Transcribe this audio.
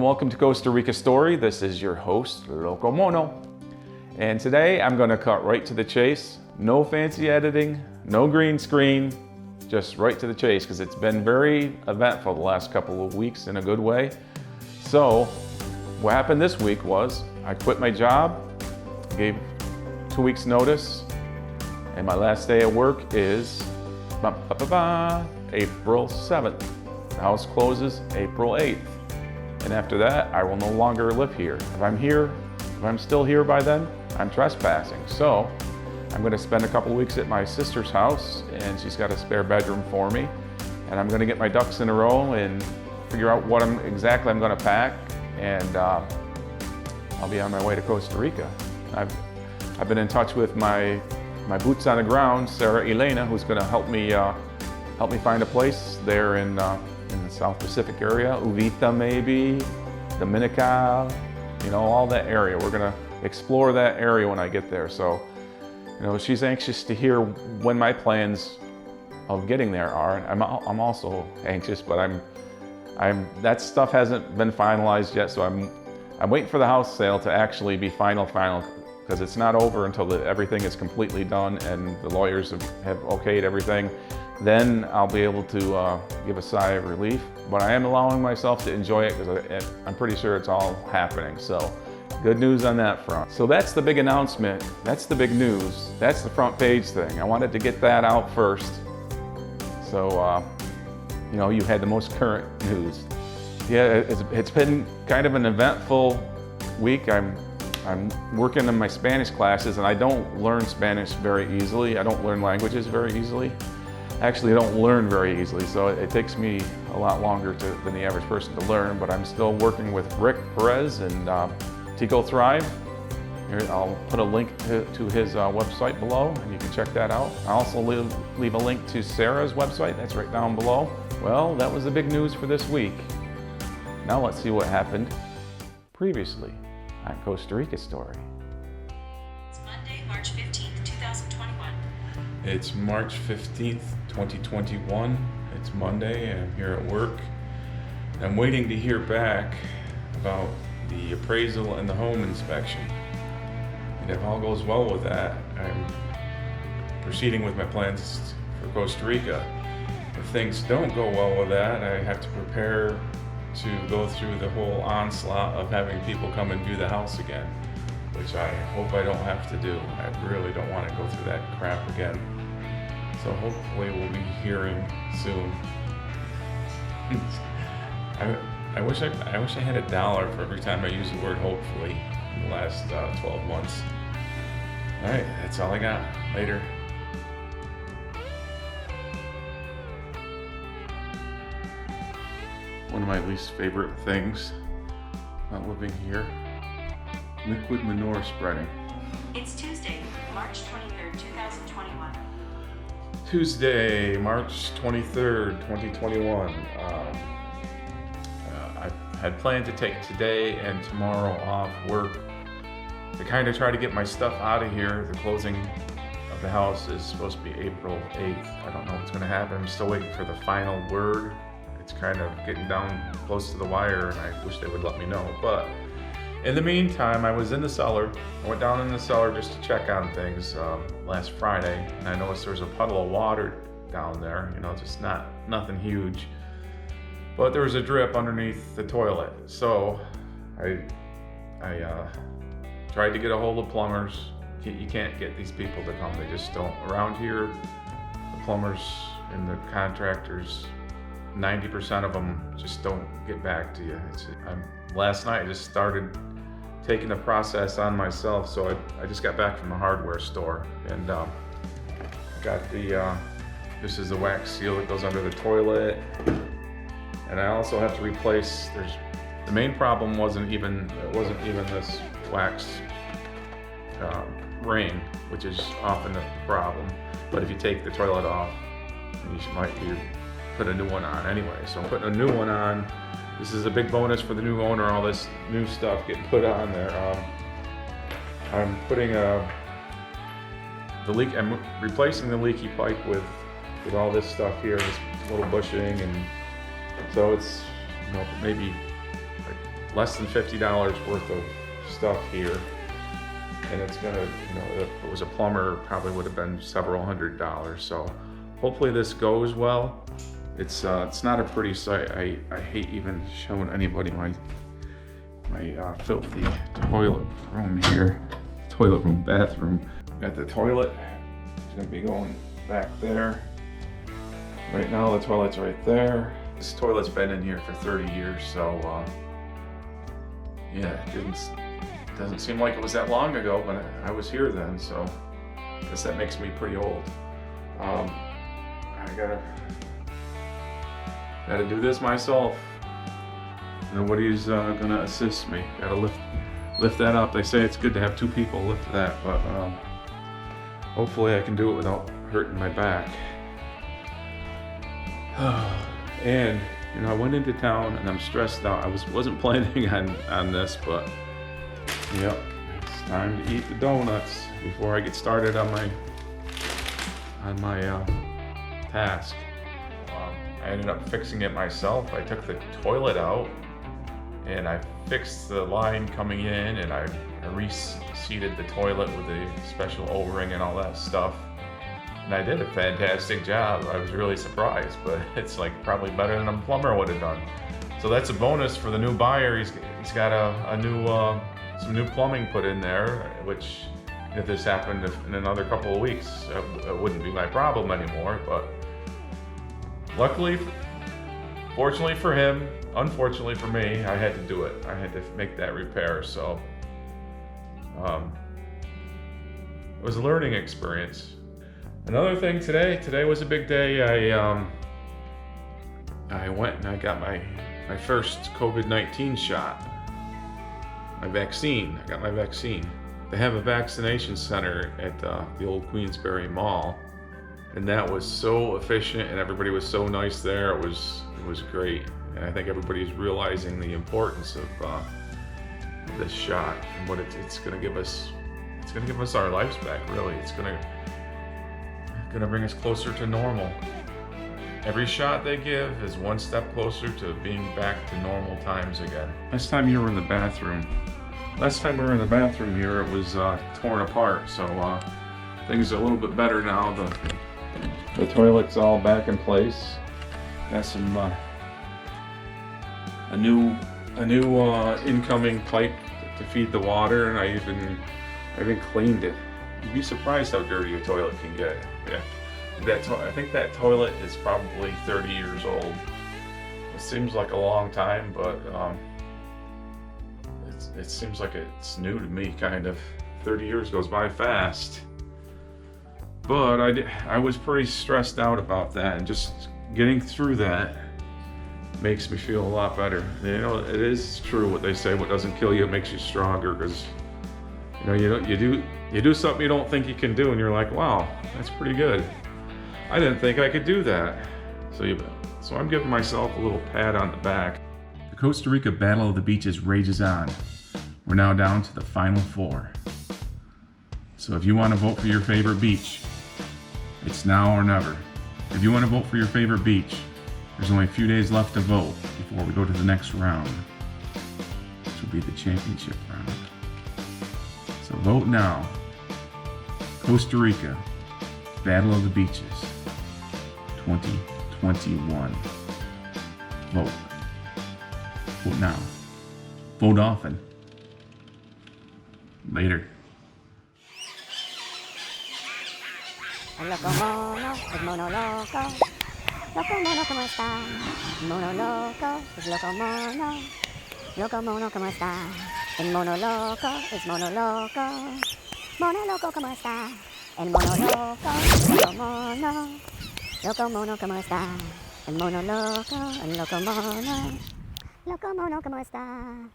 welcome to Costa Rica Story. This is your host, Loco Mono. And today I'm going to cut right to the chase. No fancy editing, no green screen, just right to the chase because it's been very eventful the last couple of weeks in a good way. So what happened this week was I quit my job, gave 2 weeks notice, and my last day at work is April 7th. The house closes April 8th. And after that, I will no longer live here. If I'm still here by then, I'm trespassing. So I'm gonna spend a couple of weeks at my sister's house, and she's got a spare bedroom for me. And I'm gonna get my ducks in a row and figure out what exactly I'm gonna pack. And I'll be on my way to Costa Rica. I've been in touch with my boots on the ground, Elena, who's gonna help me find a place there in the South Pacific area, Uvita maybe, Dominica, all that area. We're gonna explore that area when I get there. So, she's anxious to hear when my plans of getting there are. I'm also anxious, but that stuff hasn't been finalized yet. So I'm waiting for the house sale to actually be final, because it's not over until everything is completely done and the lawyers have okayed everything. Then I'll be able to give a sigh of relief. But I am allowing myself to enjoy it because I'm pretty sure it's all happening. So good news on that front. So that's the big announcement. That's the big news. That's the front page thing. I wanted to get that out first. So, you had the most current news. Yeah, it's been kind of an eventful week. I'm working in my Spanish classes, and I don't learn Spanish very easily. I don't learn languages very easily. Actually, I don't learn very easily, so it takes me a lot longer than the average person to learn, but I'm still working with Rick Perez and Tico Thrive. Here, I'll put a link to his website below, and you can check that out. I'll also leave a link to Sarah's website. That's right down below. Well, that was the big news for this week. Now let's see what happened previously on Costa Rica Story. It's Monday, March 15th, 2021. It's March 15th, 2021. It's Monday, and I'm here at work. I'm waiting to hear back about the appraisal and the home inspection. And if all goes well with that, I'm proceeding with my plans for Costa Rica. If things don't go well with that, I have to prepare to go through the whole onslaught of having people come and view the house again, which I hope I don't have to do. I really don't want to go through that crap again. So hopefully we'll be hearing soon. I wish I had $1 for every time I use the word hopefully in the last 12 months. All right, that's all I got. Later. One of my least favorite things about living here, liquid manure spreading. It's Tuesday, March 23rd, 2021. Tuesday, March 23rd, 2021. I had planned to take today and tomorrow off work to kind of try to get my stuff out of here. The closing of the house is supposed to be April 8th. I don't know what's going to happen. I'm still waiting for the final word. It's kind of getting down close to the wire, and I wish they would let me know. But in the meantime, I was in the cellar. I went down in the cellar just to check on things last Friday, and I noticed there was a puddle of water down there. Just nothing huge, but there was a drip underneath the toilet. So I tried to get a hold of plumbers. You can't get these people to come. They just don't. Around here, the plumbers and the contractors, 90% of them just don't get back to you. Last night I just started taking the process on myself, so I just got back from the hardware store and got this is the wax seal that goes under the toilet, and I also have to replace. The main problem wasn't even this wax ring, which is often the problem. But if you take the toilet off, you put a new one on anyway. So I'm putting a new one on. This is a big bonus for the new owner, all this new stuff getting put on there. I'm putting I'm replacing the leaky pipe with all this stuff here, this little bushing, and so it's maybe like less than $50 worth of stuff here. And it's gonna, if it was a plumber, it probably would have been several $100s. So hopefully this goes well. It's not a pretty sight. I hate even showing anybody my filthy toilet room here. Bathroom. Got the toilet. It's gonna be going back there. Right now the toilet's right there. This toilet's been in here for 30 years, so yeah, it doesn't seem like it was that long ago, but I was here then, so I guess that makes me pretty old. I gotta do this myself. Nobody's gonna assist me. Gotta lift that up. They say it's good to have two people lift that, but hopefully I can do it without hurting my back. And I went into town and I'm stressed out. I wasn't planning on this, but yep, it's time to eat the donuts before I get started on my task. I ended up fixing it myself. I took the toilet out and I fixed the line coming in, and I reseated the toilet with the special O-ring and all that stuff. And I did a fantastic job. I was really surprised, but it's like probably better than a plumber would have done. So that's a bonus for the new buyer. He's got some new plumbing put in there, which if this happened in another couple of weeks, it wouldn't be my problem anymore. But luckily, fortunately for him, unfortunately for me, I had to do it. I had to make that repair. So it was a learning experience. Another thing today was a big day. I went and I got my first COVID-19 shot. I got my vaccine. They have a vaccination center at the old Queensbury Mall, and that was so efficient, and everybody was so nice there. It was great, and I think everybody's realizing the importance of this shot and what it's going to give us. It's going to give us our lives back. Really, it's going to bring us closer to normal. Every shot they give is one step closer to being back to normal times again. Last time we were in the bathroom here, it was torn apart, so things are a little bit better now. The toilet's all back in place. Got some a new incoming pipe to feed the water, and I even cleaned it. You'd be surprised how dirty a toilet can get. Yeah. I think that toilet is probably 30 years old. It seems like a long time, but it seems like it's new to me, kind of. 30 years goes by fast. But I was pretty stressed out about that, and just getting through that makes me feel a lot better. It is true what they say: what doesn't kill you, it makes you stronger. Because you do something you don't think you can do, and you're like, wow, that's pretty good. I didn't think I could do that. So I'm giving myself a little pat on the back. The Costa Rica Battle of the Beaches rages on. We're now down to the final four. So if you want to vote for your favorite beach, it's now or never. If you want to vote for your favorite beach, there's only a few days left to vote before we go to the next round, which will be the championship round. So vote now. Costa Rica Battle of the Beaches 2021. Vote. Vote now. Vote often. Later. El loco mono es mono loco. Loco mono, ¿cómo está? Mono loco es loco mono. Loco mono, ¿cómo está? El mono loco es mono loco. Mono loco, ¿cómo está? El mono loco, loco mono. Loco mono, ¿cómo está? El mono loco, el loco mono. Loco mono, ¿cómo está?